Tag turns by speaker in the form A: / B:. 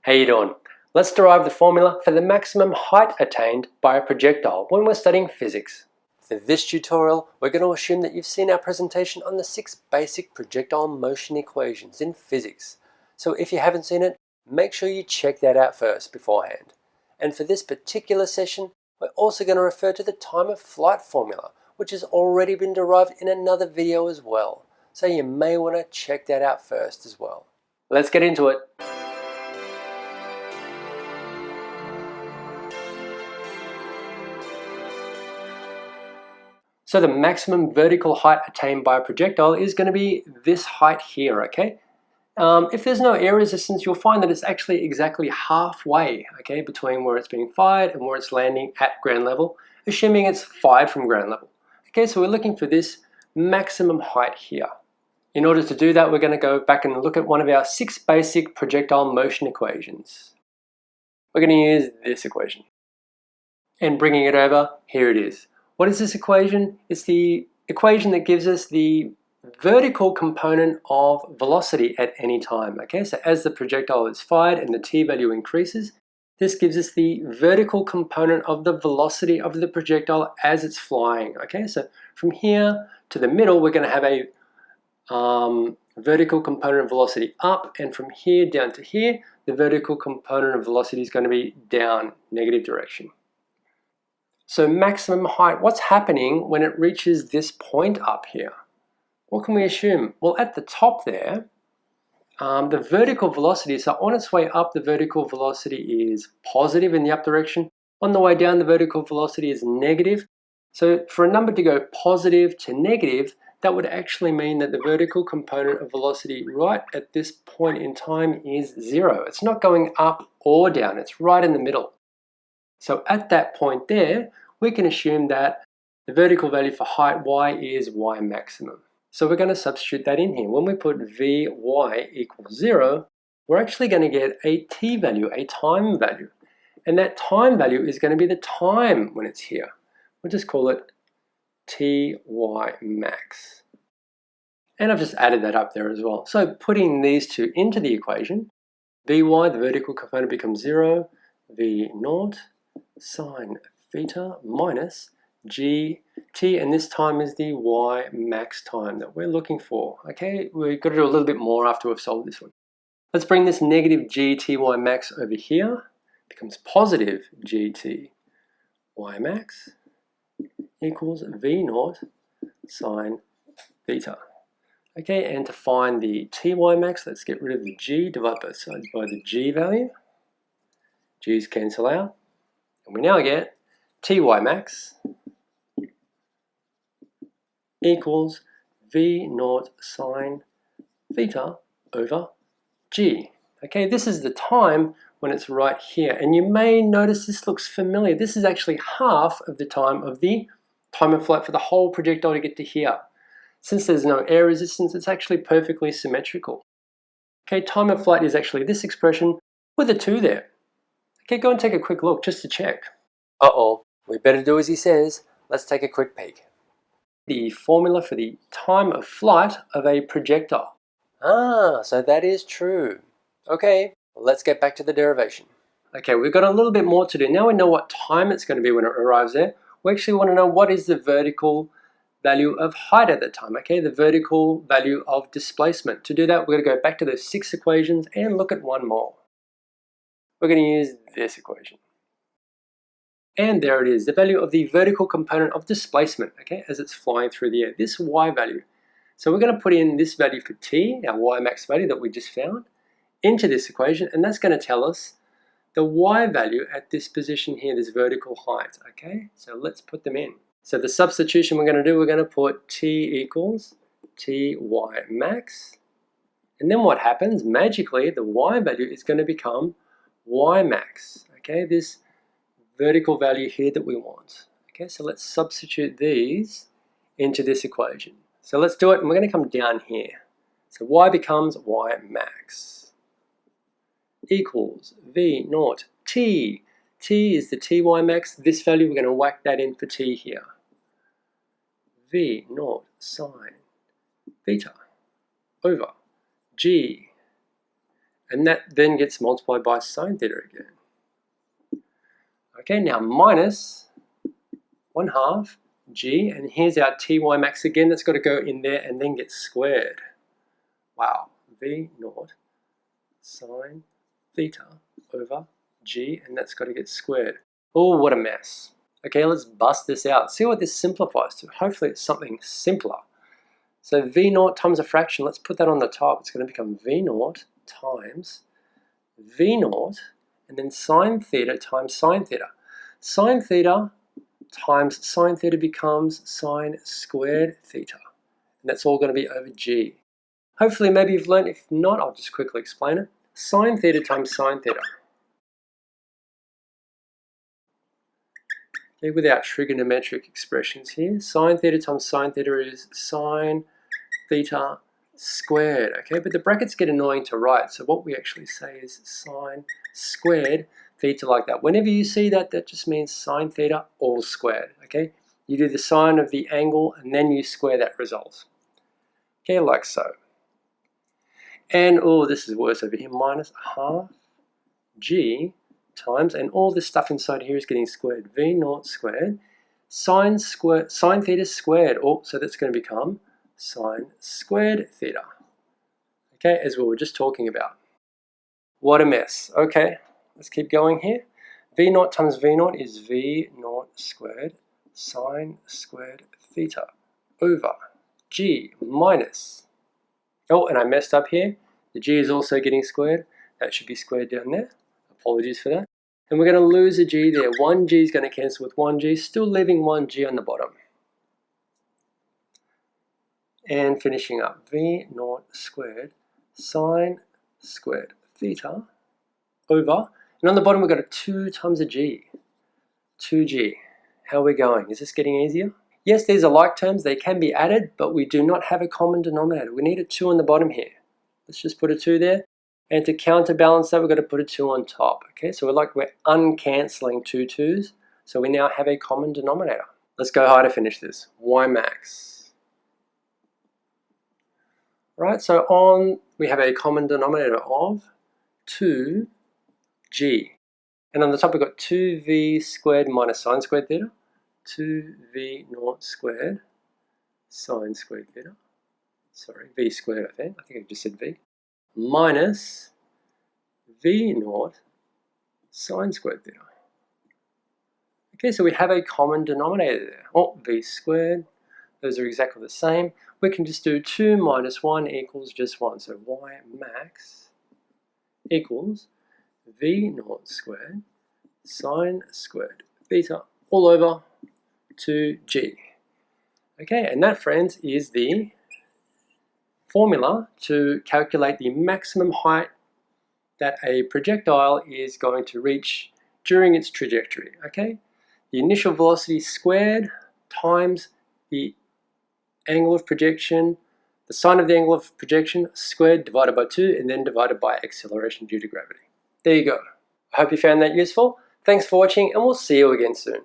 A: How you doing? Let's derive the formula for the maximum height attained by a projectile when we're studying physics. For this tutorial, we're going to assume that you've seen our presentation on the 6 basic projectile motion equations in physics. So if you haven't seen it, make sure you check that out first beforehand. And for this particular session, we're also going to refer to the time of flight formula, which has already been derived in another video as well. So you may want to check that out first as well. Let's get into it. So the maximum vertical height attained by a projectile is going to be this height here, okay? If there's no air resistance, you'll find that it's actually exactly halfway, okay, between where it's being fired and where it's landing at ground level, assuming it's fired from ground level. Okay, so we're looking for this maximum height here. In order to do that, we're going to go back and look at one of our 6 basic projectile motion equations. We're going to use this equation. And bringing it over, here it is. What is this equation? It's the equation that gives us the vertical component of velocity at any time. Okay, so as the projectile is fired and the t value increases, this gives us the vertical component of the velocity of the projectile as it's flying. Okay, so from here to the middle, we're going to have a vertical component of velocity up, and from here down to here, the vertical component of velocity is going to be down, negative direction. So maximum height, what's happening when it reaches this point up here? What can we assume? Well, at the top there, the vertical velocity, so on its way up, the vertical velocity is positive in the up direction. On the way down, the vertical velocity is negative. So for a number to go positive to negative, that would actually mean that the vertical component of velocity right at this point in time is 0. It's not going up or down, it's right in the middle. So at that point there, we can assume that the vertical value for height y is y maximum. So we're going to substitute that in here. When we put Vy equals 0, we're actually going to get a t value, a time value. And that time value is going to be the time when it's here. We'll just call it Ty max. And I've just added that up there as well. So putting these two into the equation, Vy, the vertical component, becomes 0, V0 sine theta minus gt, and this time is the y max time that we're looking for. Okay, we've got to do a little bit more after we've solved this one. Let's bring this negative gty max over here. It becomes positive gty max equals v0 sine theta. Okay, and to find the ty max, let's get rid of the g, divide both sides by the g value. G's cancel out. And we now get Ty max equals V0 sine theta over G. Okay, this is the time when it's right here. And you may notice this looks familiar. This is actually half of the time of flight for the whole projectile to get to here. Since there's no air resistance, it's actually perfectly symmetrical. Okay, time of flight is actually this expression with a 2 there. Okay, go and take a quick look just to check. Uh-oh, we better do as he says. Let's take a quick peek. The formula for the time of flight of a projectile. Ah, so that is true. Okay, let's get back to the derivation. Okay, we've got a little bit more to do. Now we know what time it's going to be when it arrives there. We actually want to know what is the vertical value of height at that time, okay? The vertical value of displacement. To do that, we're going to go back to those 6 equations and look at one more. We're going to use this equation. And there it is, the value of the vertical component of displacement, okay, as it's flying through the air, this y value. So we're going to put in this value for t, our y max value that we just found, into this equation, and that's going to tell us the y value at this position here, this vertical height, okay? So let's put them in. So the substitution we're going to do, we're going to put t equals Ty max, and then what happens? Magically, the y value is going to become y max, okay? This vertical value here that we want. Okay, so let's substitute these into this equation. So let's do it, and we're going to come down here. So y becomes y max equals V0 t. T is the Ty max. This value, we're going to whack that in for t here. V0 sine theta over G. And that then gets multiplied by sine theta again. Okay, now minus 1/2 g, and here's our ty max again. That's got to go in there and then get squared. Wow, v naught sine theta over g, and that's got to get squared. Oh, what a mess. Okay, let's bust this out. See what this simplifies to. Hopefully it's something simpler. So v naught times a fraction, let's put that on the top. It's going to become v naught times v naught, and then sine theta times sine theta. Sine theta times sine theta becomes sine squared theta. And that's all going to be over g. Hopefully maybe you've learned. If not, I'll just quickly explain it. Sine theta times sine theta. Okay, with our trigonometric expressions here, sine theta times sine theta is sine theta squared. Okay, but the brackets get annoying to write, so what we actually say is sine squared theta, like that. Whenever you see that, that just means sine theta all squared. Okay, you do the sine of the angle and then you square that result. Okay, like so. And oh, this is worse over here, minus 1/2 g times, and all this stuff inside here is getting squared, v naught squared, sine theta squared. Oh, so that's going to become sine squared theta. Okay, as we were just talking about. What a mess. Okay, let's keep going here. V naught times v naught is v naught squared sine squared theta over g minus, oh, and I messed up here. The g is also getting squared. That should be squared down there. Apologies for that. And we're going to lose a g there. 1g is going to cancel with 1g, still leaving 1g on the bottom. And finishing up, v naught squared sine squared theta over, and on the bottom we've got a 2 times a g. 2g. How are we going? Is this getting easier? Yes, these are like terms. They can be added, but we do not have a common denominator. We need a 2 on the bottom here. Let's just put a 2 there. And to counterbalance that, we've got to put a 2 on top. Okay, so we're uncancelling 2 2's. So we now have a common denominator. Let's go high to finish this. Y max. Right, so we have a common denominator of 2g. And on the top we've got 2v squared minus sine squared theta. 2v naught squared sine squared theta. Sorry, v squared I think I just said v. Minus v naught sine squared theta. Okay, so we have a common denominator there. Oh, v squared, those are exactly the same. We can just do 2 minus 1 equals just 1. So y max equals v naught squared sine squared theta all over 2g. Okay, and that, friends, is the formula to calculate the maximum height that a projectile is going to reach during its trajectory. Okay, the initial velocity squared times the angle of projection, the sine of the angle of projection squared divided by 2, and then divided by acceleration due to gravity. There you go. I hope you found that useful. Thanks for watching, and we'll see you again soon.